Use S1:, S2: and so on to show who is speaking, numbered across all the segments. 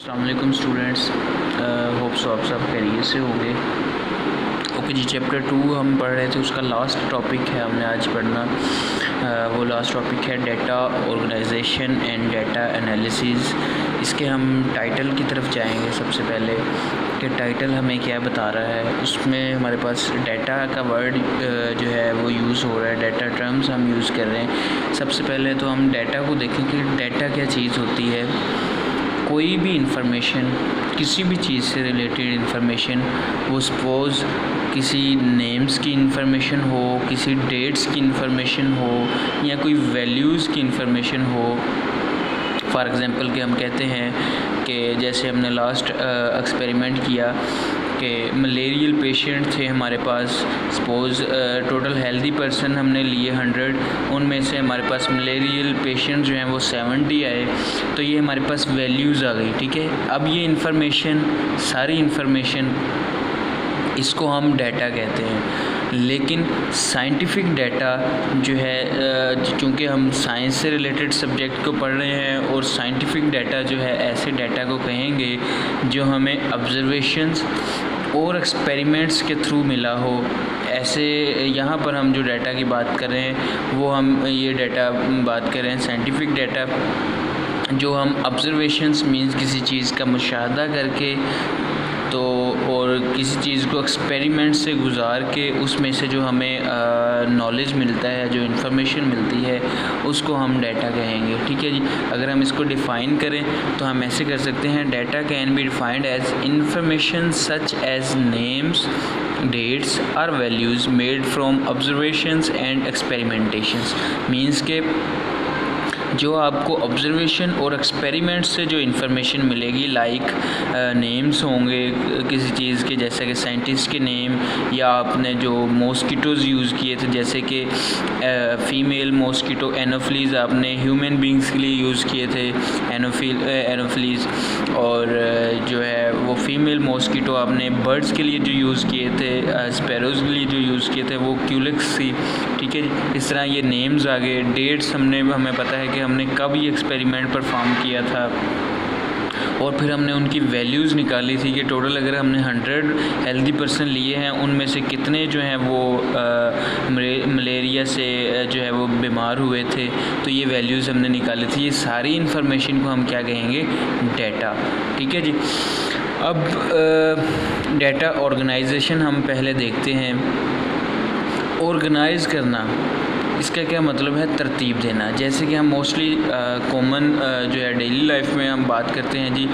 S1: अस्सलाम वालेकुम students, hope so आप सब खैरियत से होंगे। ओके जी, चैप्टर 2 हम पढ़ रहे थे, उसका लास्ट टॉपिक है हमने आज पढ़ना। वो लास्ट टॉपिक है data organisation and data analysis. इसके हम टाइटल की तरफ जाएंगे सबसे पहले कि टाइटल हमें क्या बता रहा है। उसमें हमारे पास डेटा का वर्ड जो है वो यूज़ हो रहा है, डेटा टर्म्स हम यूज़ कर रहे हैं। सबसे पहले तो हम डेटा को देखें कि डेटा क्या चीज़ होती है। कोई भी इंफॉर्मेशन, किसी भी चीज़ से रिलेटेड इंफॉर्मेशन, वो सपोज़ किसी नेम्स की इंफॉर्मेशन हो, किसी डेट्स की इंफॉर्मेशन हो, या कोई वैल्यूज़ की इंफॉर्मेशन हो। फॉर एग्ज़ाम्पल कि हम कहते हैं कि जैसे हमने लास्ट एक्सपेरिमेंट किया कि मलेरियल पेशेंट थे हमारे पास। सपोज़ टोटल हेल्दी पर्सन हमने लिए 100, उनमें से हमारे पास मलेरियल पेशेंट जो हैं वो 70 आए। तो ये हमारे पास वैल्यूज़ आ गई, ठीक है। अब ये इंफॉर्मेशन, सारी इंफॉर्मेशन, इसको हम डाटा कहते हैं। लेकिन साइंटिफिक डाटा जो है, चूँकि हम साइंस से रिलेटेड सब्जेक्ट को पढ़ रहे हैं, और साइंटिफिक डाटा जो है ऐसे डाटा को कहेंगे जो हमें ऑब्जर्वेशंस और एक्सपेरिमेंट्स के थ्रू मिला हो। ऐसे यहाँ पर हम जो डाटा की बात कर रहे हैं वो हम ये डाटा बात कर रहे हैं साइंटिफिक डाटा, जो हम ऑब्जर्वेशंस मीन्स किसी चीज़ का मुशाहदा करके तो और किसी चीज़ को एक्सपेरिमेंट से गुजार के उसमें से जो हमें नॉलेज मिलता है, जो इन्फॉर्मेशन मिलती है, उसको हम डाटा कहेंगे, ठीक है जी। अगर हम इसको डिफ़ाइन करें तो हम ऐसे कर सकते हैं, data can be defined as information such as names, dates और values made from observations and experimentations. Means के जो आपको ऑब्जर्वेशन और एक्सपेरिमेंट से जो इन्फॉर्मेशन मिलेगी, लाइक नेम्स होंगे किसी चीज़ के, जैसे कि साइंटिस्ट के नेम, या आपने जो मॉस्किटोज़ यूज़ किए थे जैसे कि फ़ीमेल मॉस्किटो एनोफिलीज़ आपने ह्यूमन बींग्स के लिए यूज़ किए थे एनोफिलीज़, और जो है वो फ़ीमेल मॉस्किटो आपने बर्ड्स के लिए जो यूज़ किए थे, स्पैरोज़ के लिए जो यूज़ किए थे वो क्यूलिक्स थी, ठीक है। इस तरह ये नेम्स आ गए। डेट्स हमें पता है कि हमने कब ये एक्सपेरिमेंट परफॉर्म किया था, और फिर हमने उनकी वैल्यूज़ निकाली थी कि टोटल अगर हमने 100 हेल्दी पर्सन लिए हैं, उनमें से कितने जो हैं वो मलेरिया से जो है वो बीमार हुए थे। तो ये वैल्यूज़ हमने निकाली थी। ये सारी इन्फॉर्मेशन को हम क्या कहेंगे, डाटा, ठीक है जी। अब डाटा ऑर्गेनाइजेशन हम पहले देखते हैं। ऑर्गेनाइज़ करना, इसका क्या मतलब है, तरतीब देना। जैसे कि हम मोस्टली कॉमन जो है डेली लाइफ में हम बात करते हैं जी,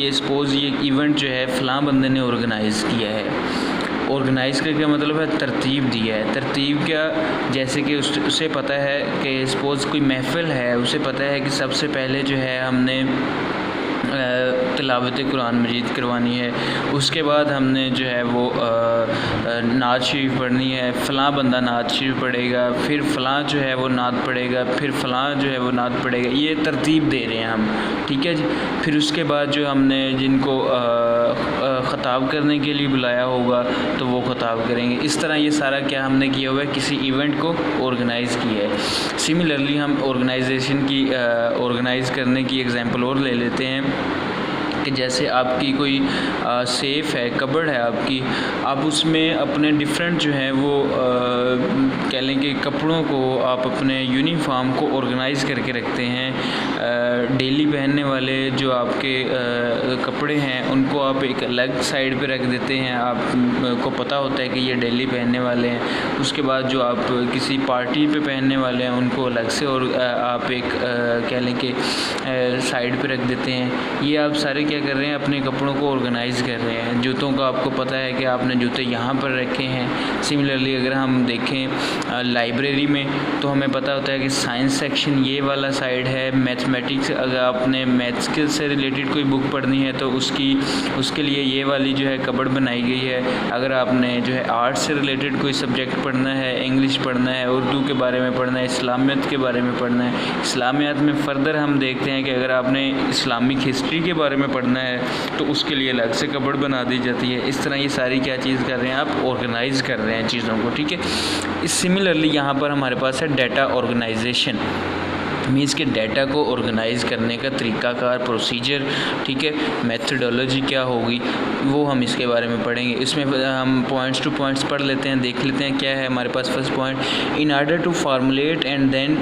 S1: ये सपोज़ ये इवेंट जो है फ़लाँ बंदे ने ऑर्गेनाइज़ किया है। ऑर्गेनाइज़ का क्या मतलब है, तरतीब दिया है। तरतीब क्या, जैसे कि उसे पता है कि सपोज़ कोई महफ़िल है, उसे पता है कि सबसे पहले जो है हमने तिलावत कुरान मजीद करवानी है, उसके बाद हमने जो है वो नात शरीफ पढ़नी है, फ़लाँ बंदा नात शरीफ पढ़ेगा, फिर फ़लाँ जो है वो नात पढ़ेगा, फिर फ़लाँ जो है वो नात पढ़ेगा। ये तरतीब दे रहे हैं हम, ठीक है जी। फिर उसके बाद जो हमने जिनको ख़ताब करने के लिए बुलाया होगा तो वो ख़ताब करेंगे। इस तरह ये सारा क्या हमने किया हुआ है, किसी इवेंट को ऑर्गेनाइज़ किया है। सिमिलरली हम ऑर्गेनाइजेशन की ऑर्गेनाइज़ करने की एग्जांपल और ले लेते हैं कि जैसे आपकी कोई सेफ़ है, कबर्ड है आपकी, आप उसमें अपने डिफरेंट जो है वो कह लें कि कपड़ों को, आप अपने यूनिफॉर्म को ऑर्गेनाइज़ करके रखते हैं। डेली पहनने वाले जो आपके कपड़े हैं उनको आप एक अलग साइड पे रख देते हैं, आपको पता होता है कि ये डेली पहनने वाले हैं। उसके बाद जो आप किसी पार्टी पे पहनने वाले हैं उनको अलग से, और आप एक कह लें कि साइड पे रख देते हैं। ये आप सारे क्या कर रहे हैं, अपने कपड़ों को ऑर्गेनाइज़ कर रहे हैं। जूतों का आपको पता है कि आपने जूते यहाँ पर रखे हैं। सिमिलरली अगर हम देखें लाइब्रेरी में, तो हमें पता होता है कि साइंस सेक्शन ये वाला साइड है। मैथमेटिक्स, अगर आपने मैथ्स के से रिलेटेड कोई बुक पढ़नी है तो उसके लिए ये वाली जो है कबर्ड बनाई गई है। अगर आपने जो है आर्ट्स से रिलेटेड कोई सब्जेक्ट पढ़ना है, इंग्लिश पढ़ना है, उर्दू के बारे में पढ़ना है, इस्लामियत के बारे में पढ़ना है। इस्लामियत में फ़र्दर हम देखते हैं कि अगर आपने इस्लामिक हिस्ट्री के बारे में पढ़ना है तो उसके लिए अलग से कबर्ड बना दी जाती है। इस तरह ये सारी क्या चीज़ कर रहे हैं, आप ऑर्गेनाइज़ कर रहे हैं चीज़ों को, ठीक है। इस सिमिलरली यहाँ पर हमारे पास है डाटा ऑर्गेनाइजेशन। मीन्स के डाटा को ऑर्गेनाइज़ करने का तरीक़ाकार, प्रोसीजर, ठीक है, मेथडोलॉजी क्या होगी वो हम इसके बारे में पढ़ेंगे। इसमें हम पॉइंट्स टू पॉइंट्स पढ़ लेते हैं, देख लेते हैं क्या है हमारे पास। First point, in order to formulate and then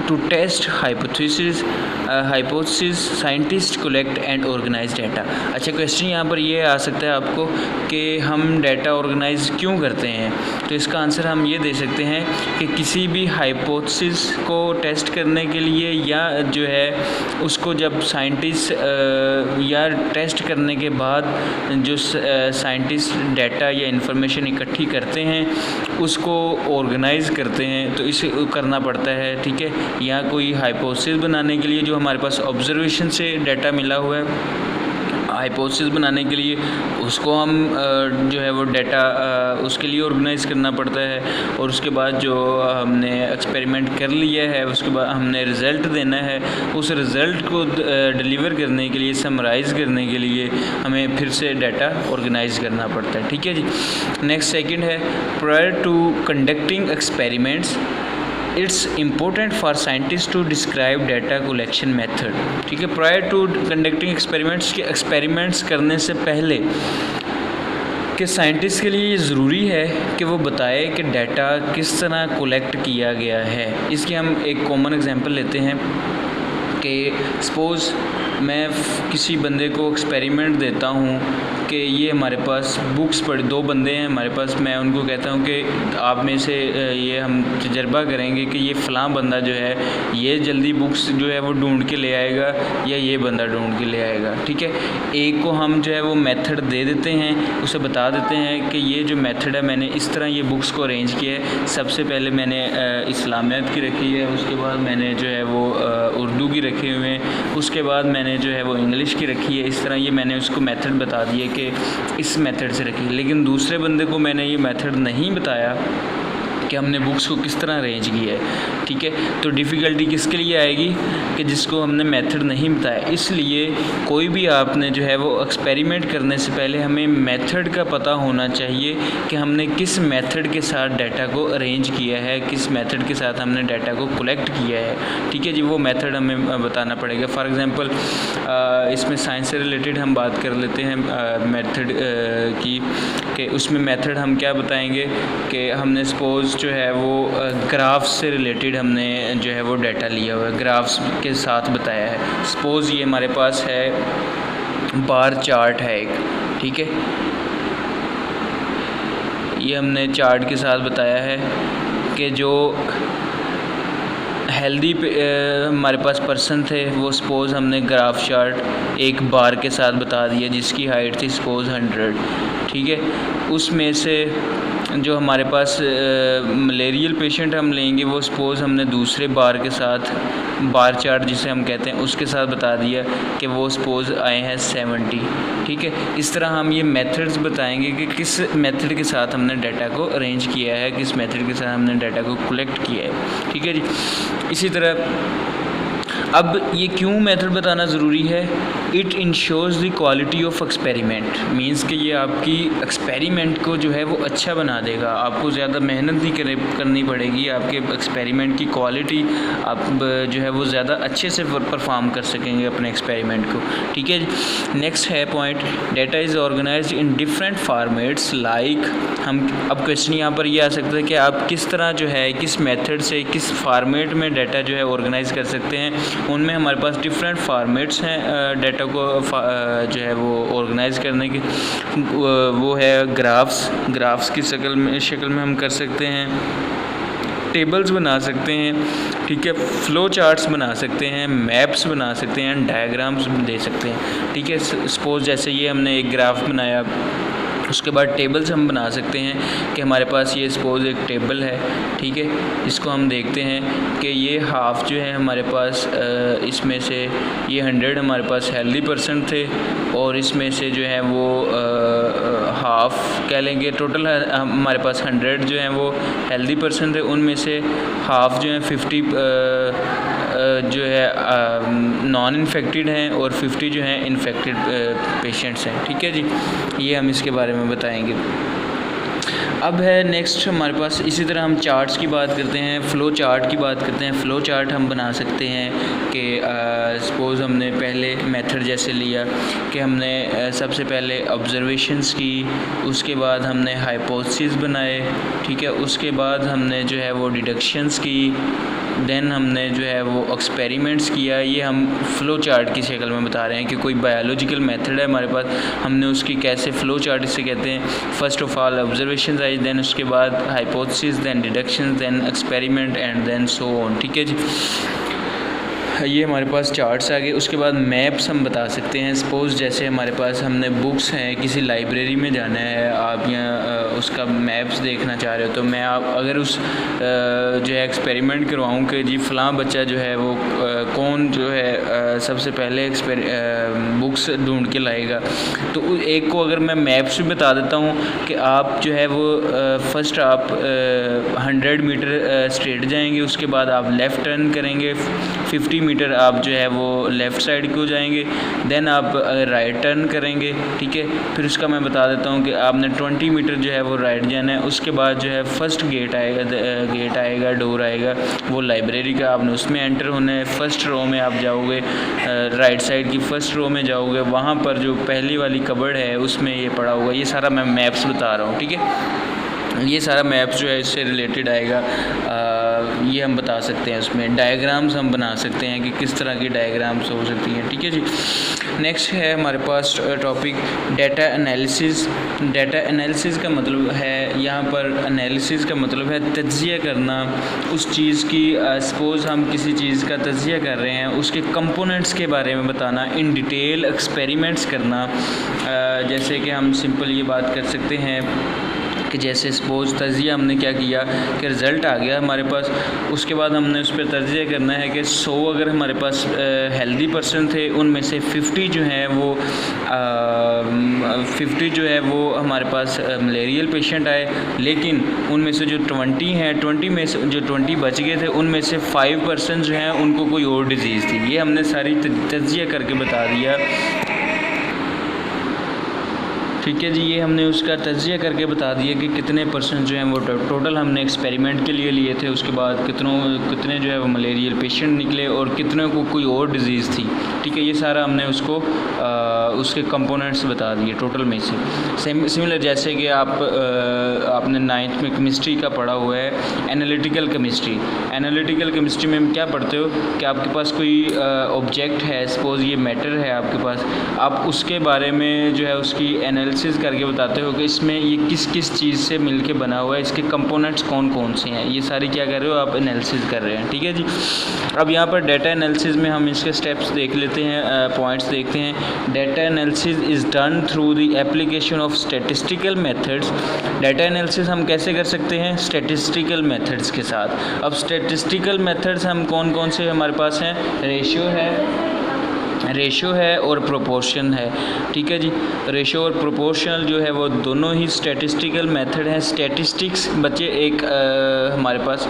S1: to test hypothesis scientist collect and organize data. अच्छा, क्वेश्चन यहाँ पर ये आ सकता है आपको कि हम डाटा ऑर्गेनाइज क्यों करते हैं, तो इसका आंसर हम ये दे सकते हैं कि किसी भी हाइपोथेसिस को टेस्ट करने के लिए या जो है उसको जब साइंटिस्ट या टेस्ट करने के बाद जो साइंटिस्ट डाटा या इंफॉर्मेशन इकट्ठी करते हैं उसको ऑर्गेनाइज करते हैं, तो इसे करना पड़ता है, ठीक है। या कोई हाइपोथेसिस बनाने के लिए जो हमारे पास ऑब्जर्वेशन से डाटा मिला हुआ है, हाइपोथेसिस बनाने के लिए उसको हम जो है वो डाटा उसके लिए ऑर्गेनाइज़ करना पड़ता है, और उसके बाद जो हमने एक्सपेरिमेंट कर लिया है उसके बाद हमने रिज़ल्ट देना है, उस रिज़ल्ट को डिलीवर करने के लिए, समराइज़ करने के लिए हमें फिर से डाटा ऑर्गेनाइज़ करना पड़ता है, ठीक है जी। नेक्स्ट सेकंड है, prior to conducting experiments it's important for scientist to describe data collection method, ठीक है। प्रायर टू कंडक्टिंग एक्सपेरिमेंट्स, के एक्सपेरिमेंट्स करने से पहले कि साइंटिस्ट के लिए ये ज़रूरी है कि वो बताए कि डाटा किस तरह कलेक्ट किया गया है। इसकी हम एक कॉमन एग्जांपल लेते हैं कि सपोज़ मैं किसी बंदे को एक्सपेरिमेंट देता हूँ कि ये हमारे पास बुक्स पढ़, दो बंदे हैं हमारे पास, मैं उनको कहता हूँ कि आप में से ये हम तजर्बा करेंगे कि ये फ़लाँ बंदा जो है ये जल्दी बुक्स जो है वो ढूंढ के ले आएगा या ये बंदा ढूंढ के ले आएगा, ठीक है। एक को हम जो है वो मेथड दे देते हैं, उसे बता देते हैं कि ये जो मेथड है मैंने इस तरह ये बुक्स को अरेंज किया है। सबसे पहले मैंने इस्लामियत की रखी है, उसके बाद मैंने जो है वो उर्दू की रखे हुए हैं, उसके बाद मैंने जो है वो इंग्लिश की रखी है। इस तरह ये मैंने उसको मेथड बता दिए कि इस मेथड से रखी है, लेकिन दूसरे बंदे को मैंने ये मेथड नहीं बताया कि हमने बुक्स को किस तरह अरेंज किया है, ठीक है। तो डिफ़िकल्टी किसके लिए आएगी कि जिसको हमने मेथड नहीं बताया। इसलिए कोई भी आपने जो है वो एक्सपेरिमेंट करने से पहले हमें मेथड का पता होना चाहिए कि हमने किस मेथड के साथ डाटा को अरेंज किया है, किस मेथड के साथ हमने डाटा को कलेक्ट किया है, ठीक है जी। वो मेथड हमें बताना पड़ेगा। फॉर एग्ज़ाम्पल इसमें साइंस से रिलेटेड हम बात कर लेते हैं मेथड की, कि उसमें मेथड हम क्या बताएंगे कि हमने सपोज़ जो है वो ग्राफ्स से रिलेटेड हमने जो है वो डाटा लिया हुआ है, ग्राफ्स के साथ बताया है। सपोज़ ये हमारे पास है बार चार्ट है एक, ठीक है, ये हमने चार्ट के साथ बताया है कि जो हेल्दी हमारे पास पर्सन थे वो सपोज़ हमने ग्राफ चार्ट एक बार के साथ बता दिया जिसकी हाइट थी सपोज़ 100, ठीक है। उसमें से जो हमारे पास मलेरियल पेशेंट हम लेंगे वो सपोज़ हमने दूसरे बार के साथ, बार चार्ट जिसे हम कहते हैं, उसके साथ बता दिया कि वो सपोज़ आए हैं 70, ठीक है। इस तरह हम ये मेथड्स बताएंगे कि किस मेथड के साथ हमने डाटा को अरेंज किया है, किस मेथड के साथ हमने डाटा को कलेक्ट किया है, ठीक है जी। इसी तरह अब ये क्यों मेथड बताना ज़रूरी है, it ensures the quality of experiment, means कि ये आपकी एक्सपेरिमेंट को जो है वो अच्छा बना देगा, आपको ज़्यादा मेहनत नहीं करनी पड़ेगी, आपके एक्सपेरिमेंट की क्वालिटी आप जो है वो ज़्यादा अच्छे से परफॉर्म कर सकेंगे अपने एक्सपेरिमेंट को, ठीक है। नेक्स्ट है point, data is organised in different formats like, हम अब क्वेश्चन यहाँ पर ये आ सकता है कि आप किस तरह जो है किस मेथड से किस फॉर्मेट में डाटा जो है ऑर्गेनाइज़ कर सकते हैं। उनमें हमारे पास डिफरेंट फॉर्मेट्स हैं डाटा को जो है वो ऑर्गेनाइज़ करने की, वो है ग्राफ्स की शक्ल में हम कर सकते हैं, टेबल्स बना सकते हैं, ठीक है, फ्लो चार्ट्स बना सकते हैं, मैप्स बना सकते हैं, डायग्राम्स दे सकते हैं, ठीक है। सपोज़ जैसे ये हमने एक ग्राफ बनाया, उसके बाद टेबल्स हम बना सकते हैं कि हमारे पास ये सपोज़ एक टेबल है, ठीक है, इसको हम देखते हैं कि ये हाफ़ जो है हमारे पास इसमें से ये 100 हमारे पास हेल्दी पर्सन थे, और इसमें से जो है वो हाफ़ कह लेंगे, टोटल हमारे पास 100 जो हैं वो हेल्दी पर्सन थे, उनमें से हाफ़ जो है 50 जो है नॉन इन्फेक्टेड हैं और 50 जो हैं इन्फेक्टेड पेशेंट्स हैं, ठीक है जी। ये हम इसके बारे में बताएंगे। अब है नेक्स्ट हमारे पास, इसी तरह हम चार्ट्स की बात करते हैं, फ़्लो चार्ट की बात करते हैं। फ़्लो चार्ट हम बना सकते हैं कि सपोज़ हमने पहले मेथड जैसे लिया कि हमने सबसे पहले ऑब्ज़र्वेशंस की, उसके बाद हमने हाइपोथेसिस बनाए, ठीक है, उसके बाद हमने जो है वो डिडक्शंस की, देन हमने जो है वो एक्सपेरिमेंट्स किया। ये हम फ़्लो चार्ट की शक्ल में बता रहे हैं कि कोई बायोलॉजिकल मेथड है हमारे पास, हमने उसकी कैसे फ़्लो चार्ट इसे कहते हैं। फ़र्स्ट ऑफ़ ऑल ऑब्जर्वेशन आई, देन उसके बाद hypothesis, then deduction, then experiment and then so on, ठीक है जी। ये हमारे पास चार्ट्स आ गए। उसके बाद मैप्स हम बता सकते हैं। सपोज़ जैसे हमारे पास हमने बुक्स हैं, किसी लाइब्रेरी में जाना है, आप यहाँ उसका मैप्स देखना चाह रहे हो, तो मैं आप अगर उस जो है एक्सपेरिमेंट करवाऊँ कि जी फ़लाँ बच्चा जो है वो कौन जो है सबसे पहले बुक्स ढूंढ के लाएगा, तो एक को अगर मैं मैप्स भी बता देता हूँ कि आप जो है वो फ़र्स्ट आप 100 मीटर स्ट्रेट जाएंगे, उसके बाद आप लेफ़्ट टर्न करेंगे, 50 मीटर आप जो है वो लेफ़्ट साइड को जाएंगे, देन आप राइट टर्न करेंगे, ठीक है। फिर उसका मैं बता देता हूँ कि आपने 20 मीटर जो है वो राइट जाना है। उसके बाद जो है फर्स्ट गेट आएगा, डोर आएगा वो लाइब्रेरी का, आपने उसमें एंटर होना है। फ़र्स्ट रो में आप जाओगे, राइट साइड की फ़र्स्ट रो में जाओगे, वहाँ पर जो पहली वाली कबर्ड है उसमें ये पड़ा होगा। ये सारा मैं मैप्स बता रहा हूँ, ठीक है। ये सारा मैप्स जो है इससे रिलेटेड आएगा। ये हम बता सकते हैं। उसमें डायग्राम्स हम बना सकते हैं कि किस तरह की डायग्राम्स हो सकती हैं, ठीक है जी। नेक्स्ट है हमारे पास topic data analysis. Data analysis का मतलब है, यहाँ पर एनालिसिस का मतलब है तज्ज़िया करना उस चीज़ की। सपोज़ हम किसी चीज़ का तज्ज़िया कर रहे हैं, उसके कंपोनेंट्स के बारे में बताना, इन डिटेल एक्सपेरिमेंट्स करना। जैसे कि हम सिंपल ये बात कर सकते हैं कि जैसे सपोज़ तज़िया हमने क्या किया कि रिज़ल्ट आ गया हमारे पास, उसके बाद हमने उस पर तज़िया करना है कि 100 अगर हमारे पास हेल्दी पर्सन थे, उनमें से 50 जो हैं वो 50 जो है वो हमारे पास मलेरियल पेशेंट आए, लेकिन उनमें से जो 20 हैं, 20 में से जो 20 बच गए थे, उनमें से 5% जो हैं उनको कोई और डिज़ीज़ थी। ये हमने सारी तज़िया करके बता दिया, ठीक है जी। ये हमने उसका तज़िया करके बता दिया कि कितने परसेंट जो हैं वो टोटल हमने एक्सपेरिमेंट के लिए लिए थे, उसके बाद कितने जो है वो मलेरियल पेशेंट निकले और कितने को कोई और डिज़ीज़ थी, ठीक है। ये सारा हमने उसको उसके कंपोनेंट्स बता दिए टोटल में से। सिमिलर जैसे कि आपने 9th में केमिस्ट्री का पढ़ा हुआ है, एनालिटिकल केमिस्ट्री। एनालिटिकल केमिस्ट्री में हम क्या पढ़ते हो कि आपके पास कोई ऑब्जेक्ट है, सपोज़ ये मैटर है आपके पास, आप उसके बारे में जो है उसकी एनालिसिस करके बताते हो कि इसमें ये किस किस चीज़ से मिलके बना हुआ है, इसके कंपोनेंट्स कौन कौन से हैं। ये सारी क्या कर रहे हो आप, एनालिसिस कर रहे हैं, ठीक है जी। अब यहाँ पर डाटा एनालिसिस में हम इसके स्टेप्स देख लेते हैं, पॉइंट्स देखते हैं। Data analysis is done through the application of statistical methods. Data analysis हम कैसे कर सकते हैं, स्टैटिस्टिकल मेथड्स के साथ। अब स्टैटिस्टिकल मेथड्स हम कौन कौन से हमारे पास हैं, रेशो है और प्रोपोर्शन है, ठीक है जी। रेशो और प्रोपोर्शनल जो है वो दोनों ही स्टैटिस्टिकल मेथड हैं। स्टैटिस्टिक्स बच्चे एक हमारे पास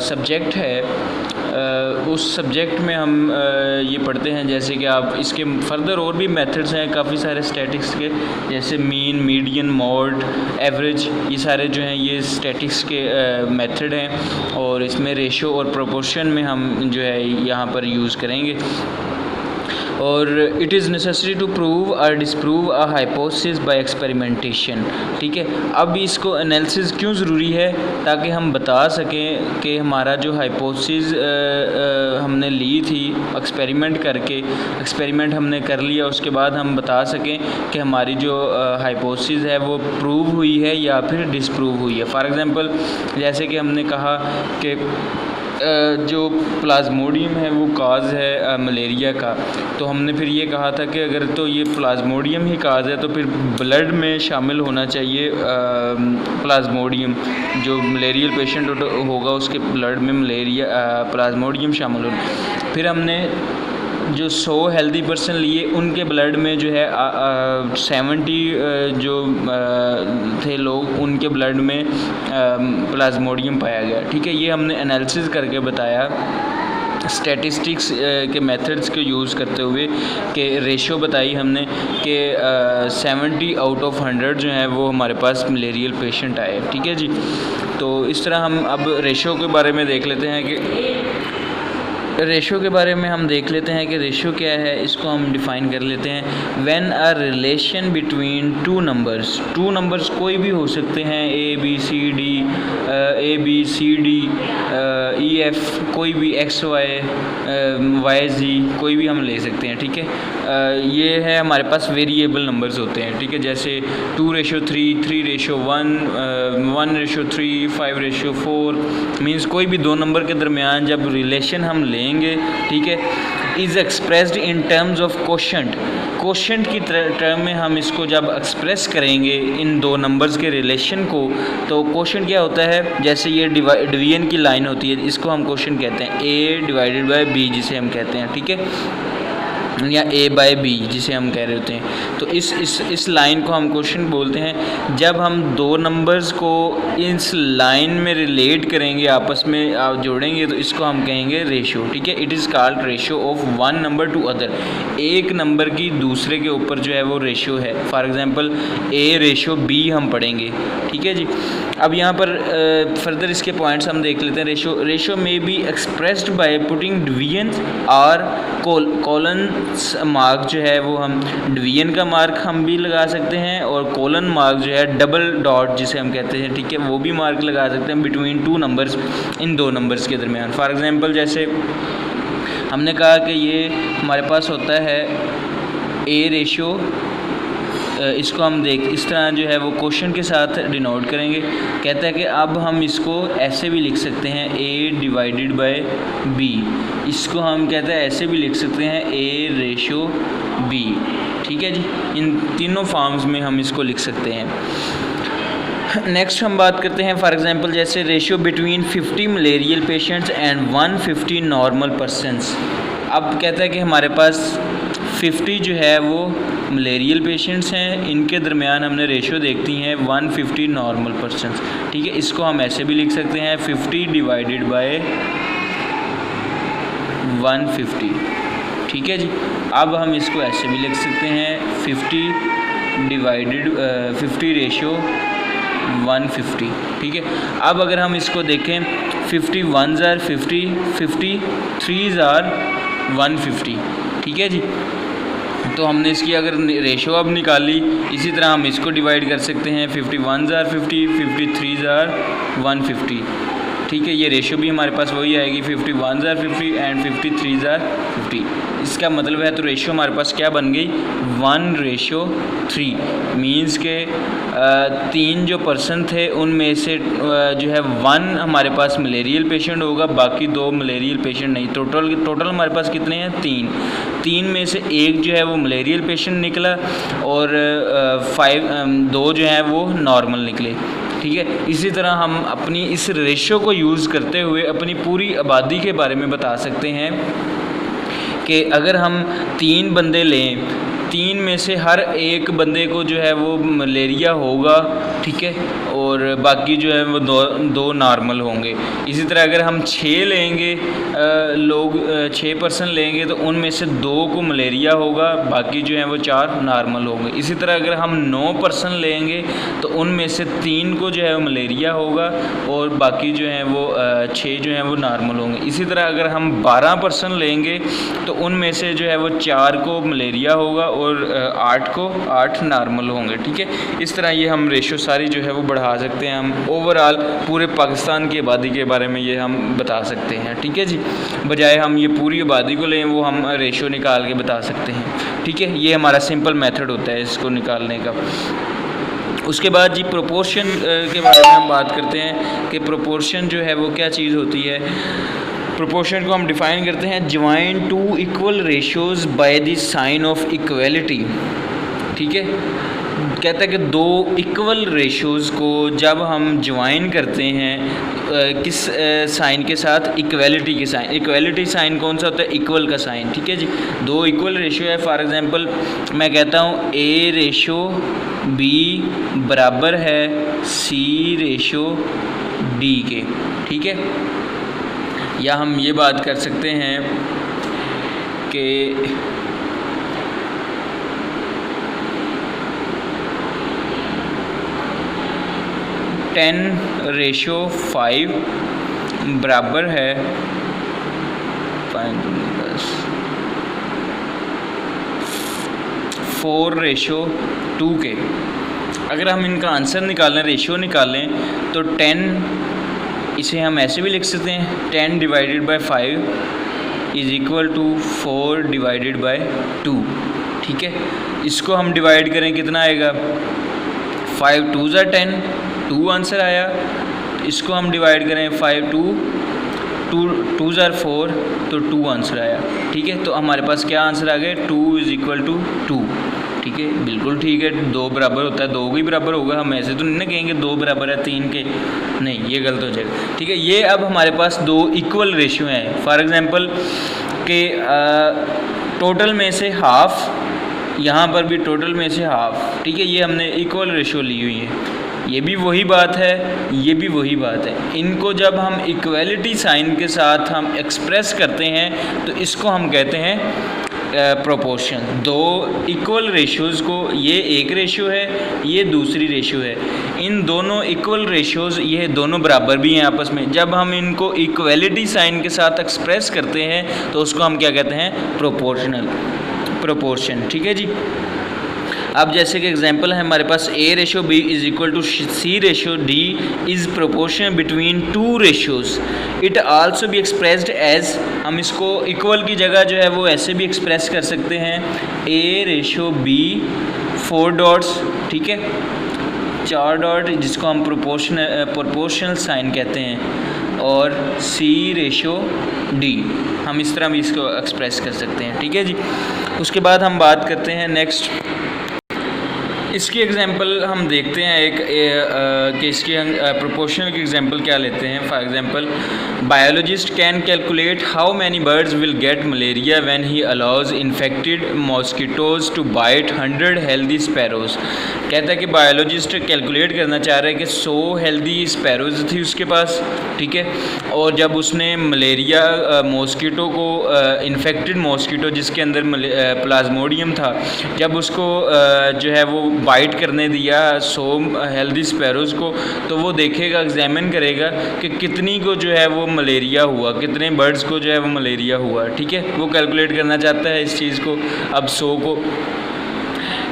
S1: सब्जेक्ट है, उस सब्जेक्ट में हम ये पढ़ते हैं। जैसे कि आप इसके फर्दर और भी मेथड्स हैं काफ़ी सारे स्टैटिक्स के, जैसे मीन, मीडियन, मॉड, एवरेज, ये सारे जो हैं ये स्टैटिक्स के मेथड हैं। और इसमें रेशो और प्रोपोर्शन में हम जो है यहाँ पर यूज़ करेंगे। और it is necessary to prove or disprove a hypothesis by experimentation, ठीक है। अब इसको एनालिसिस क्यों ज़रूरी है, ताकि हम बता सकें कि हमारा जो हाइपोथेसिस हमने ली थी एक्सपेरिमेंट करके, एक्सपेरिमेंट हमने कर लिया, उसके बाद हम बता सकें कि हमारी जो हाइपोथेसिस है वो प्रूव हुई है या फिर डिसप्रूव हुई है। फॉर एग्ज़ाम्पल जैसे कि हमने कहा कि जो प्लाज्मोडियम है वो काज है मलेरिया का, तो हमने फिर ये कहा था कि अगर तो ये प्लाज्मोडियम ही काज है तो फिर ब्लड में शामिल होना चाहिए प्लाज्मोडियम। जो मलेरियल पेशेंट होगा उसके ब्लड में प्लाज्मोडियम शामिल होना। फिर हमने जो 100 हेल्दी पर्सन लिए, उनके ब्लड में जो है 70 जो थे लोग, उनके ब्लड में प्लाज्मोडियम पाया गया, ठीक है। ये हमने एनालिसिस करके बताया स्टैटिस्टिक्स के मेथड्स को यूज़ करते हुए कि रेशो बताई हमने कि 70 आउट ऑफ 100 जो है वो हमारे पास मलेरियल पेशेंट आए। ठीक है जी। तो इस तरह हम अब रेशो के बारे में देख लेते हैं कि रेशो के बारे में हम देख लेते हैं कि रेशो क्या है, इसको हम डिफ़ाइन कर लेते हैं। When a relation between two numbers कोई भी हो सकते हैं, A B C D E F, कोई भी एक्स वाई वाई जी, कोई भी हम ले सकते हैं। ठीक है। ये है हमारे पास वेरिएबल नंबर्स होते हैं। ठीक है। जैसे 2:3, 3:1, 1:3, 5:4 मीन्स कोई भी दो नंबर के दरमियान जब रिलेशन हम लेंगे, ठीक है, is expressed in terms of quotient की टर्म में हम इसको जब एक्सप्रेस करेंगे इन दो नंबर्स के रिलेशन को, तो कोशेंट क्या होता है, जैसे ये डिवीजन की लाइन होती है, इसको हम कोशेंट कहते हैं, A/B जिसे हम कहते हैं। ठीक है। या A/B जिसे हम कह रहे होते हैं। तो इस लाइन को हम क्वेश्चन बोलते हैं। जब हम दो नंबर्स को इस लाइन में रिलेट करेंगे, आपस में आप जोड़ेंगे, तो इसको हम कहेंगे रेशो। ठीक है। It is called ratio of one number two other. एक नंबर की दूसरे के ऊपर जो है वो रेशो है। फॉर एग्ज़ाम्पल A/B हम पढ़ेंगे। ठीक है जी। अब यहाँ पर फर्दर इसके पॉइंट्स हम देख लेते हैं। रेशो में be expressed by putting division और कॉलन मार्क जो है वो हम डिवीजन का मार्क हम भी लगा सकते हैं, और कॉलन मार्क जो है डबल डॉट जिसे हम कहते हैं, ठीक है, वो भी मार्क लगा सकते हैं बिटवीन टू नंबर्स, इन दो नंबर्स के दरमियान। फॉर एग्ज़ाम्पल जैसे हमने कहा कि ये हमारे पास होता है A/, इसको हम इस तरह जो है वो क्वेश्चन के साथ डिनोट करेंगे। कहता है कि अब हम इसको ऐसे भी लिख सकते हैं A/B, इसको हम कहते हैं ऐसे भी लिख सकते हैं A/B। ठीक है जी। इन तीनों फॉर्म्स में हम इसको लिख सकते हैं। नेक्स्ट हम बात करते हैं फॉर एग्जांपल जैसे ratio between 50 malarial patients and 150 normal persons. अब कहता है कि हमारे पास 50 जो है वो मलेरियल पेशेंट्स हैं, इनके दरमियान हमने रेशो देखती हैं 150 नॉर्मल पर्सनस। ठीक है। इसको हम ऐसे भी लिख सकते हैं 50 डिवाइडेड बाय 150। ठीक है जी। अब हम इसको ऐसे भी लिख सकते हैं 50 रेशो 150। ठीक है। अब अगर हम इसको देखें 50 1s are 50, 50 3s are 150। ठीक है जी। तो हमने इसकी अगर रेशो अब निकाली, इसी तरह हम इसको डिवाइड कर सकते हैं 50 1s are 50, 50 3s are 150। ठीक है। ये रेशो भी हमारे पास वही आएगी 50 1s are 50 and 50 3s are 50। इसका मतलब है तो रेशो हमारे पास क्या बन गई 1:3। मींस के 3 जो पर्सन थे उनमें से जो है 1 हमारे पास मलेरियल पेशेंट होगा, बाकी 2 मलेरियल पेशेंट नहीं। टोटल हमारे पास कितने हैं 3 में से एक जो है वो मलेरियल पेशेंट निकला और 2 जो है वो नॉर्मल निकले। ठीक है। इसी तरह हम अपनी इस रेशो को यूज़ करते हुए अपनी पूरी आबादी के बारे में बता सकते हैं कि अगर हम 3 बंदे लें, 3 में से हर एक बंदे को जो है वो मलेरिया होगा। ठीक है। और बाकी जो है वो 2 नॉर्मल होंगे। इसी तरह अगर हम 6 लेंगे 6 पर्सन लेंगे तो उनमें से 2 को मलेरिया होगा, बाकी जो है वो 4 नॉर्मल होंगे। इसी तरह अगर हम 9 पर्सन लेंगे तो उनमें से 3 को जो है वो मलेरिया होगा और बाकी जो है वो 6 जो है वो नॉर्मल होंगे। इसी तरह अगर हम 12 पर्सन लेंगे तो उनमें से जो है वो 4 को मलेरिया होगा और 8 नॉर्मल होंगे। ठीक है। इस तरह ये हम रेशो सारी जो है वो बढ़ा सकते हैं। हम ओवरऑल पूरे पाकिस्तान की आबादी के बारे में ये हम बता सकते हैं। ठीक है जी। बजाय हम ये पूरी आबादी को लें वो हम रेशो निकाल के बता सकते हैं। ठीक है। ये हमारा सिंपल मेथड होता है इसको निकालने का। उसके बाद जी प्रोपोर्शन के बारे में हम बात करते हैं कि प्रोपोर्शन जो है वो क्या चीज़ होती है। प्रोपोर्शन को हम डिफ़ाइन करते हैं join 2 equal ratios by the sign of equality. ठीक है। कहता है कि 2 इक्वल रेशियोज़ को जब हम ज्वाइन करते हैं किस साइन के साथ, इक्वलिटी के साइन। इक्वलिटी साइन कौन सा होता है, इक्वल का साइन। ठीक है जी। 2 इक्वल रेशियो है। फॉर एग्जांपल मैं कहता हूँ A/B बराबर है C/D के। ठीक है। या हम ये बात कर सकते हैं कि 10:5 बराबर है 4:2 के। अगर हम इनका आंसर निकालें, रेशियो निकालें, तो 10 इसे हम ऐसे भी लिख सकते हैं 10 divided by 5 is equal to 4 divided by 2। ठीक है, इसको हम डिवाइड करें कितना आएगा, 5 2 ज़ा 10, 2 आंसर आया। इसको हम डिवाइड करें 5 2 ज़ा 4 तो 2 आंसर आया। ठीक है, तो हमारे पास क्या आंसर आ गया, 2 इज़ इक्वल टू 2। ठीक है, बिल्कुल ठीक है, 2 बराबर होता है, 2 भी बराबर होगा। हम ऐसे तो नहीं ना कहेंगे 2 बराबर है 3 के, नहीं, ये गलत हो जाएगा। ठीक है, ये अब हमारे पास 2 इक्वल रेशियो हैं। फॉर एग्ज़ाम्पल कि टोटल में से हाफ़, यहाँ पर भी टोटल में से हाफ़। ठीक है, ये हमने इक्वल रेशियो ली हुई है। ये भी वही बात है, ये भी वही बात है। इनको जब हम इक्वलिटी साइन के साथ हम एक्सप्रेस करते हैं तो इसको हम कहते हैं प्रोपोर्शन। 2 इक्वल रेशियोज़ को, ये एक रेशियो है, ये दूसरी रेशियो है, इन दोनों इक्वल रेशियोज़ ये दोनों बराबर भी हैं आपस में। जब हम इनको इक्वलिटी साइन के साथ एक्सप्रेस करते हैं तो उसको हम क्या कहते हैं, प्रोपोर्शन। ठीक है जी। अब जैसे कि एग्जांपल है हमारे पास A/B is equal to C/D is proportion between 2 ratios. It also भी एक्सप्रेस्ड एज, हम इसको इक्वल की जगह जो है वो ऐसे भी एक्सप्रेस कर सकते हैं, A/B 4 डॉट्स। ठीक है, 4 डॉट, जिसको हम प्रोपोर्शनल साइन कहते हैं, और C/D हम इस तरह भी इसको एक्सप्रेस कर सकते हैं। ठीक है जी। उसके बाद हम बात करते हैं नेक्स्ट, इसकी एग्जांपल हम देखते हैं एक कि इसकी प्रोपोर्शनल की एग्जांपल क्या लेते हैं। For example, biologist can calculate how many birds will get malaria when he allows infected mosquitoes to bite 100 healthy sparrows. कहता है कि बायोलॉजिस्ट कैलकुलेट करना चाह रहा है कि 100 हेल्दी स्पैरोज़ थी उसके पास। ठीक है, और जब उसने मलेरिया मॉस्किटो को, इन्फेक्टेड मॉस्किटो जिसके अंदर प्लाज्मोडियम था, जब उसको जो है वो बाइट करने दिया 100 हेल्दी स्पैरोज़ को, तो वो देखेगा, एग्जामिन करेगा कि कितनी को जो है वो मलेरिया हुआ, कितने बर्ड्स को जो है वो मलेरिया हुआ। ठीक है, वो कैलकुलेट करना चाहता है इस चीज़ को, अब 100 को।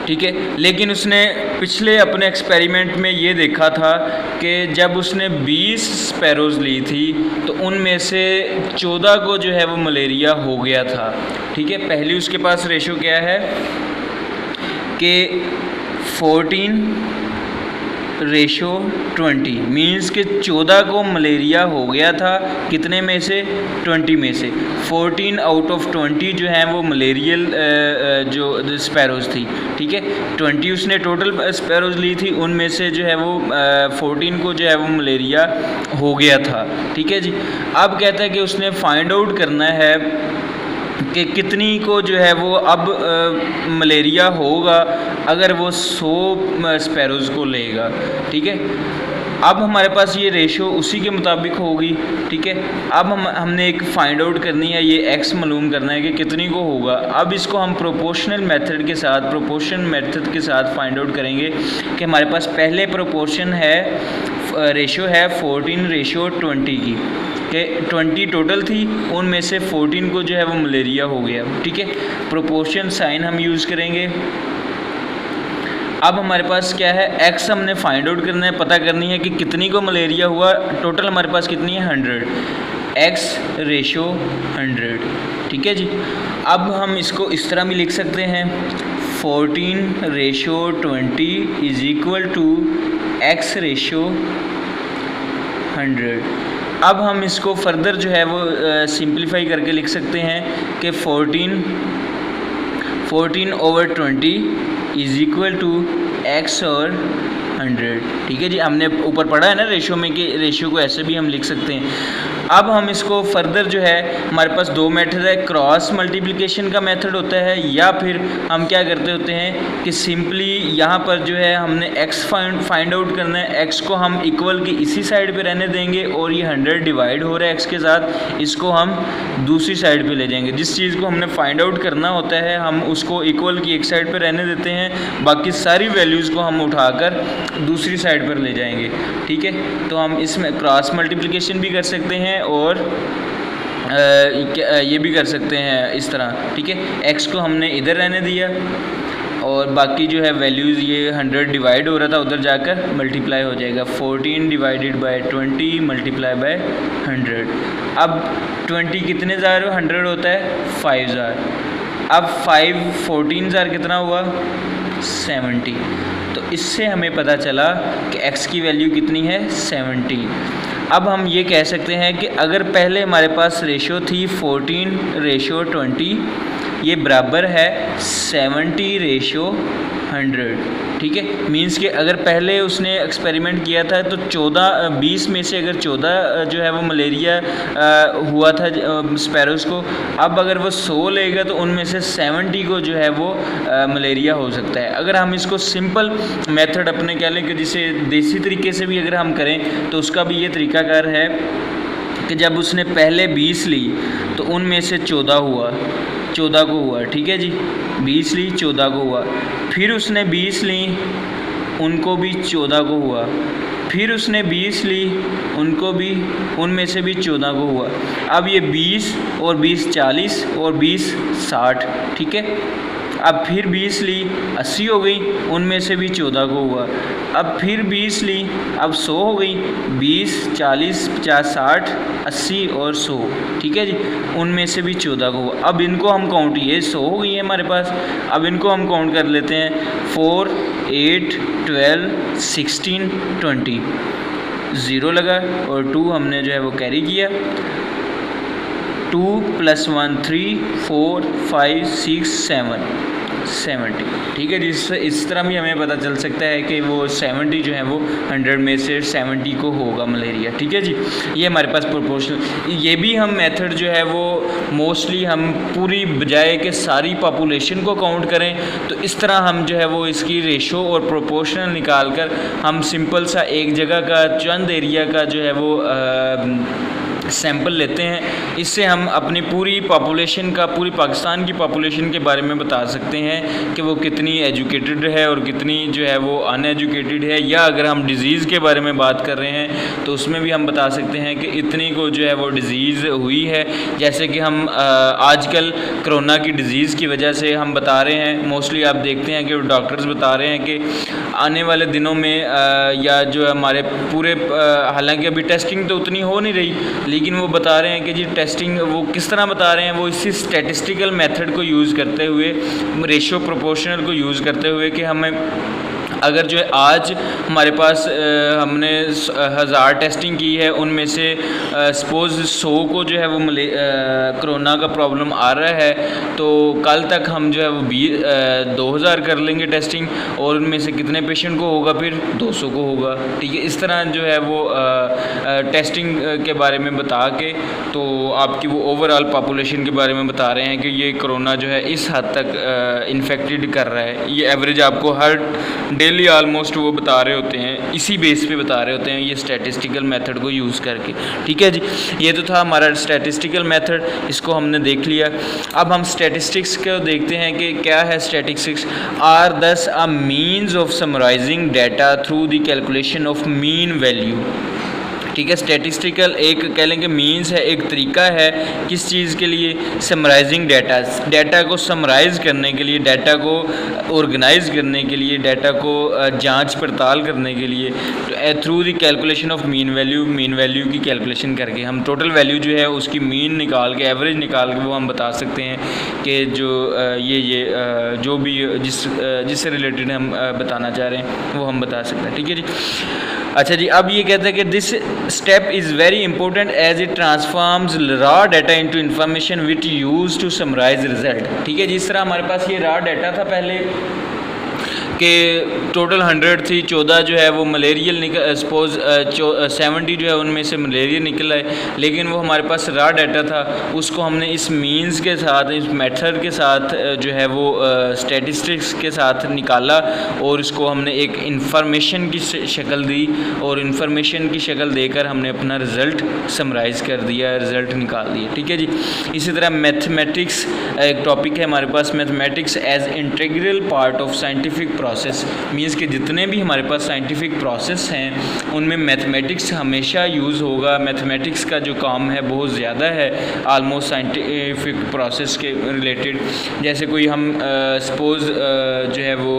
S1: ठीक है, लेकिन उसने पिछले अपने एक्सपेरिमेंट में ये देखा था कि जब उसने 20 स्पैरोज़ ली थी तो उनमें से 14 को जो है वो मलेरिया हो गया था। ठीक है, पहली उसके पास रेशो क्या है कि 14:20 मीन्स कि 14 को मलेरिया हो गया था, कितने में से, 20 में से। 14 आउट ऑफ 20 जो है वो मलेरियल जो स्पैरोज़ थी। ठीक है, 20 उसने टोटल स्पैरोज़ ली थी, उनमें से जो है वो 14 को जो है वो मलेरिया हो गया था। ठीक है जी। अब कहता है कि उसने फाइंड आउट करना है कि कितनी को जो है वो अब मलेरिया होगा अगर वो 100 स्पैरोज़ को लेगा। ठीक है, अब हमारे पास ये रेशो उसी के मुताबिक होगी। ठीक है, अब हमने एक फ़ाइंड आउट करनी है, ये x मालूम करना है कि कितनी को होगा। अब इसको हम प्रोपोर्शनल मेथड के साथ, प्रोपोर्शन मेथड के साथ फाइंड आउट करेंगे कि हमारे पास पहले प्रोपोर्शन है, रेशो है 14:20 की, कि 20 टोटल थी, उनमें से 14 को जो है वो मलेरिया हो गया। ठीक है, प्रोपोर्शन साइन हम यूज़ करेंगे। अब हमारे पास क्या है, x हमने फाइंड आउट करना है, पता करनी है कि कितनी को मलेरिया हुआ। टोटल हमारे पास कितनी है, 100, x/100। ठीक है जी। अब हम इसको इस तरह भी लिख सकते हैं, 14:20 इज़ इक्वल टू x/100। अब हम इसको फर्दर जो है वो सिंप्लीफाई करके लिख सकते हैं कि 14/20 इज इक्वल टू x और 100। ठीक है जी, हमने ऊपर पढ़ा है ना रेशियो में कि रेशियो को ऐसे भी हम लिख सकते हैं। अब हम इसको फर्दर जो है हमारे पास दो मेथड है, क्रॉस मल्टीप्लिकेशन का मेथड होता है या फिर हम क्या करते होते हैं कि सिंपली यहाँ पर जो है हमने x फाइंड आउट करना है, x को हम इक्वल की इसी साइड पे रहने देंगे और ये 100 डिवाइड हो रहा है x के साथ, इसको हम दूसरी साइड पे ले जाएंगे। जिस चीज़ को हमने फाइंड आउट करना होता है हम उसको इक्वल की एक साइड पे रहने देते हैं, बाकी सारी वैल्यूज़ को हम उठाकर दूसरी साइड पर ले जाएंगे। ठीक है, तो हम इसमें क्रॉस मल्टीप्लिकेशन भी कर सकते हैं और ये भी कर सकते हैं इस तरह। ठीक है, x को हमने इधर रहने दिया और बाकी जो है वैल्यूज़ ये 100 डिवाइड हो रहा था उधर जाकर मल्टीप्लाई हो जाएगा। 14 डिवाइडेड बाय 20 मल्टीप्लाई बाय 100। अब 20 कितने ज़ार 100 होता है 5000। अब 14,000 कितना हुआ 70। तो इससे हमें पता चला कि x की वैल्यू कितनी है 70। अब हम ये कह सकते हैं कि अगर पहले हमारे पास रेशो थी 14:20, ये बराबर है 70:100। ठीक है, मींस कि अगर पहले उसने एक्सपेरिमेंट किया था तो 20 में से अगर 14 जो है वो मलेरिया हुआ था स्पैरोज़ को, अब अगर वो 100 लेगा तो उनमें से 70 को जो है वो मलेरिया हो सकता है। अगर हम इसको सिंपल मेथड अपने कह लें कि जिसे देसी तरीके से भी अगर हम करें तो उसका भी ये तरीकाकार है कि जब उसने पहले 20 ली तो उनमें से 14 को हुआ। ठीक है जी, 20 ली 14 को हुआ, फिर उसने 20 ली उनको भी 14 को हुआ, फिर उसने 20 ली उनको भी उनमें से भी 14 को हुआ। अब ये 20 और 20 40 और 20 60। ठीक है, अब फिर 20 ली 80 हो गई, उनमें से भी 14 को हुआ। अब फिर 20 ली, अब 100 हो गई, 20 40 50 60 80 और 100। ठीक है जी, उनमें से भी 14 को हुआ। अब इनको हम काउंट, ये 100 हो गई है हमारे पास, अब इनको हम काउंट कर लेते हैं 4 8 12 16 20। 0 लगा और 2 हमने जो है वो कैरी किया। 2 + 1 3 4 5 6 7 70। ठीक है, जिससे इस तरह भी हमें पता चल सकता है कि वो 70 जो है वो 100 में से 70 को होगा मलेरिया। ठीक है जी, ये हमारे पास प्रोपोर्शनल, ये भी हम मेथड जो है वो मोस्टली हम पूरी बजाय के सारी पॉपुलेशन को काउंट करें तो इस तरह हम जो है वो इसकी रेशो और प्रोपोर्शनल निकाल कर हम सिंपल सा एक जगह का चंद एरिया का जो है वो सैंपल लेते हैं। इससे हम अपनी पूरी पॉपुलेशन का, पूरी पाकिस्तान की पॉपुलेशन के बारे में बता सकते हैं कि वो कितनी एजुकेटेड है और कितनी जो है वो अनएजुकेटेड है। या अगर हम डिज़ीज़ के बारे में बात कर रहे हैं तो उसमें भी हम बता सकते हैं कि इतनी को जो है वो डिज़ीज़ हुई है। जैसे कि हम आजकल कोरोना की डिज़ीज़ की वजह से हम बता रहे हैं, मोस्टली आप देखते हैं कि डॉक्टर्स बता रहे हैं कि आने वाले दिनों में या जो हमारे पूरे हालांकि अभी टेस्टिंग तो उतनी हो नहीं रही, लेकिन वो बता रहे हैं कि जी टेस्टिंग वो किस तरह बता रहे हैं, वो इसी स्टैटिस्टिकल मेथड को यूज़ करते हुए, रेशियो प्रोपोर्शनल को यूज़ करते हुए कि हमें अगर जो है आज हमारे पास हमने 1000 टेस्टिंग की है, उनमें से सपोज़ 100 को जो है वो कोरोना का प्रॉब्लम आ रहा है, तो कल तक हम जो है वो 2000 कर लेंगे टेस्टिंग और उनमें से कितने पेशेंट को होगा, फिर 200 को होगा। ठीक है, इस तरह जो है वो टेस्टिंग के बारे में बता के तो आपकी वो ओवरऑल पॉपुलेशन के बारे में बता रहे हैं कि ये कोरोना जो है इस हद तक इन्फेक्टेड कर रहा है। ये एवरेज आपको हर डेली ऑलमोस्ट वो बता रहे होते हैं, इसी बेस पे बता रहे होते हैं ये स्टैटिस्टिकल मेथड को यूज़ करके। ठीक है जी, ये तो था हमारा स्टैटिस्टिकल मेथड, इसको हमने देख लिया। अब हम स्टैटिस्टिक्स को देखते हैं कि क्या है statistics. Are thus a means of summarising data through the calculation of mean value. ठीक है, स्टैटिस्टिकल एक कह लेंगे मीन्स है, एक तरीका है किस चीज़ के लिए, समराइजिंग डाटा, डाटा को समराइज़ करने के लिए, डाटा को ऑर्गेनाइज करने के लिए, डाटा को जांच पड़ताल करने के लिए, through the calculation of mean value. Mean value की कैलकुलेशन करके हम टोटल वैल्यू जो है उसकी मीन निकाल के, एवरेज निकाल के वो हम बता सकते हैं कि जो ये जो भी जिससे रिलेटेड हम बताना चाह रहे हैं वो हम बता सकते हैं। ठीक है जी, अच्छा जी, अब ये कहते हैं कि this step is very important as it transforms raw data into information which use to summarise result. ठीक है, जिस तरह हमारे पास ये रॉ डाटा था पहले, कि टोटल 100 थी, 14 जो है वो मलेरियल निकल, सपोज़ 70 जो है उनमें से मलेरिया निकल आए, लेकिन वो हमारे पास रॉ डाटा था, उसको हमने इस मीन्स के साथ, इस मेथड के साथ जो है वो स्टैटिस्टिक्स के साथ निकाला और इसको हमने एक इंफॉर्मेशन की शक्ल दी और इंफॉर्मेशन की शक्ल देकर हमने अपना रिज़ल्ट समराइज़ कर दिया, रिज़ल्ट निकाल दिया। ठीक है जी। इसी तरह मैथमेटिक्स एक टॉपिक है हमारे पास, mathematics as integral part of scientific process, means कि जितने भी हमारे पास साइंटिफिक प्रोसेस हैं उनमें मैथमेटिक्स हमेशा यूज़ होगा। मैथमेटिक्स का जो काम है बहुत ज़्यादा है आलमोस्ट साइंटिफिक प्रोसेस के रिलेटेड। जैसे कोई हम सपोज़ जो है वो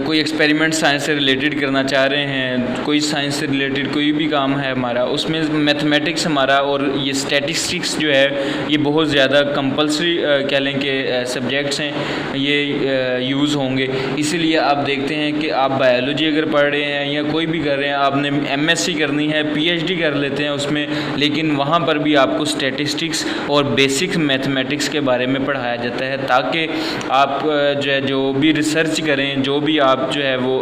S1: कोई एक्सपेरिमेंट साइंस से रिलेटेड करना चाह रहे हैं, कोई साइंस से रिलेटेड कोई भी काम है हमारा, उसमें मैथमेटिक्स हमारा और ये स्टैटिस्टिक्स जो है ये बहुत ज़्यादा कंपलसरी कह लें कि सब्जेक्ट्स हैं, ये यूज़ होंगे। इसीलिए आप देखते हैं कि आप बायोलॉजी अगर पढ़ रहे हैं या कोई भी कर रहे हैं, आपने एमएससी करनी है, पीएचडी कर लेते हैं उसमें, लेकिन वहाँ पर भी आपको स्टैटिस्टिक्स और बेसिक मैथमेटिक्स के बारे में पढ़ाया जाता है, ताकि आप जो भी रिसर्च करें, जो भी आप जो है वो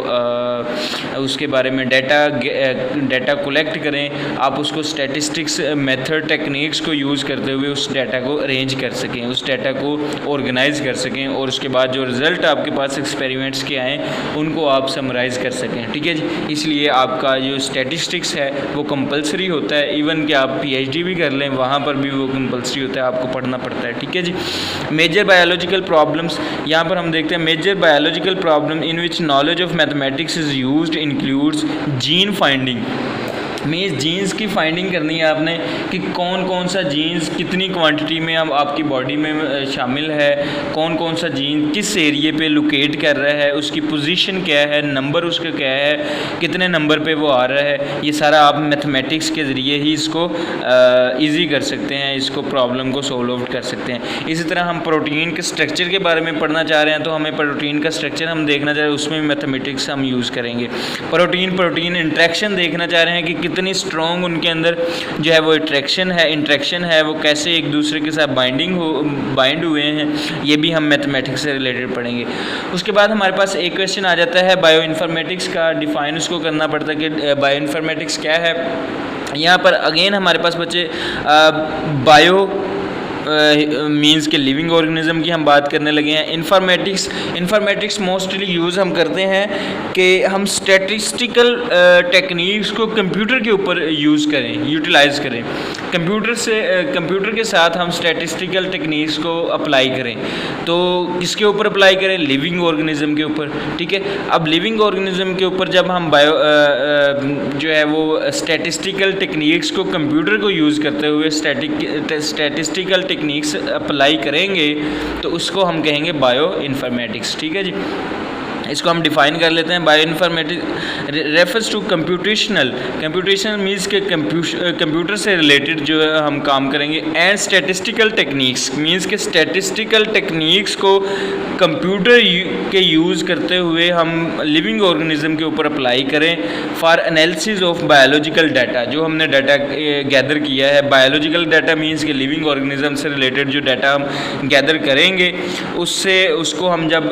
S1: उसके बारे में डाटा कलेक्ट करें, आप उसको स्टैटिस्टिक्स मेथड टेक्निक्स को यूज़ करते हुए उस डाटा को अरेंज कर सकें, उस डाटा को ऑर्गेनाइज कर सकें और उसके बाद जो रिज़ल्ट आपके पास एक्सपेरिमेंट्स के आएँ उनको आप समराइज़ कर सकें। ठीक है जी। इसलिए आपका जो स्टैटिस्टिक्स है वो कंपलसरी होता है, इवन कि आप पीएचडी भी कर लें वहाँ पर भी वो कंपलसरी होता है, आपको पढ़ना पड़ता है। ठीक है जी। मेजर बायोलॉजिकल प्रॉब्लम्स, यहाँ पर हम देखते हैं major biological problem in which knowledge of mathematics is used includes gene finding, means genes की फाइंडिंग करनी है आपने कि कौन कौन सा जीन्स कितनी क्वांटिटी में अब आपकी बॉडी में शामिल है, कौन कौन सा जीन किस एरिए पे लोकेट कर रहा है, उसकी पोजीशन क्या है, नंबर उसका क्या है, कितने नंबर पे वो आ रहा है, ये सारा आप मैथमेटिक्स के ज़रिए ही इसको इजी कर सकते हैं, इसको प्रॉब्लम को सोल्व आउट कर सकते हैं। इसी तरह हम प्रोटीन के स्ट्रक्चर के बारे में पढ़ना चाह रहे हैं तो हमें प्रोटीन का स्ट्रक्चर हम देखना चाह रहे हैं, उसमें भी मैथमेटिक्स हम यूज़ करेंगे। प्रोटीन इंट्रैक्शन देखना चाह रहे हैं कि कितनी स्ट्रॉन्ग उनके अंदर जो है वो इंट्रैक्शन है, वो कैसे एक दूसरे के साथ बाइंड हुए हैं, ये भी हम मैथमेटिक्स से रिलेटेड पढ़ेंगे। उसके बाद हमारे पास एक क्वेश्चन आ जाता है बायो इन्फॉर्मेटिक्स का, डिफ़ाइन उसको करना पड़ता है कि बायो इन्फॉर्मेटिक्स क्या है। यहाँ पर अगेन हमारे पास बच्चे बायो मीन्स के लिविंग ऑर्गेनिज्म की हम बात करने लगे हैं। इन्फॉर्मेटिक्स मोस्टली यूज़ हम करते हैं कि हम स्टैटिस्टिकल टेक्निक्स को कंप्यूटर के ऊपर यूज़ करें, यूटिलाइज़ करें, कंप्यूटर के साथ हम स्टैटिस्टिकल टेक्निक्स को अप्लाई करें। तो किसके ऊपर अप्लाई करें? लिविंग ऑर्गेनिज्म के ऊपर। ठीक है। अब लिविंग ऑर्गेनिज्म के ऊपर जब हम जो है वो स्टैटिस्टिकल टेक्निक्स को कंप्यूटर को यूज़ करते हुए स्टैटिस्टिकल टेक्निक्स अप्लाई करेंगे तो उसको हम कहेंगे बायो इन्फॉर्मेटिक्स। ठीक है जी। इसको हम डिफ़ाइन कर लेते हैं। Bioinformatics refers to computational means के कंप्यूटर से रिलेटेड जो है हम काम करेंगे। एंड स्टैटिस्टिकल टेक्निक्स मीन्स के स्टैटिस्टिकल टेक्निक्स को कंप्यूटर के यूज़ करते हुए हम लिविंग ऑर्गेनिज्म के ऊपर अप्लाई करें for analysis of biological data. जो हमने डाटा गैदर किया है, बायोलॉजिकल डाटा मीन्स के लिविंग ऑर्गेनिज्म से रिलेटेड जो डाटा हम गैदर करेंगे उसको हम जब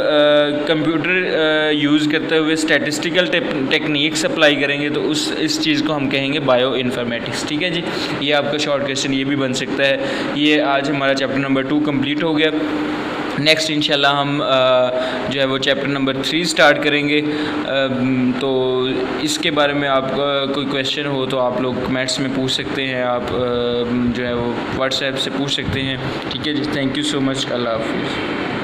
S1: कंप्यूटर यूज़ करते हुए स्टैटिस्टिकल टेक्निक्स अप्लाई करेंगे तो इस चीज़ को हम कहेंगे बायो इन्फॉर्मेटिक्स। ठीक है जी। ये आपका शॉर्ट क्वेश्चन ये भी बन सकता है। ये आज हमारा चैप्टर नंबर 2 कंप्लीट हो गया। नेक्स्ट इंशाल्लाह हम जो है वो चैप्टर नंबर 3 स्टार्ट करेंगे। तो इसके बारे में आपका कोई क्वेश्चन हो तो आप लोग कमेंट्स में पूछ सकते हैं, आप जो है वो व्हाट्सएप से पूछ सकते हैं। ठीक है जी। Thank you so much. अल्लाह हाफ़िज़।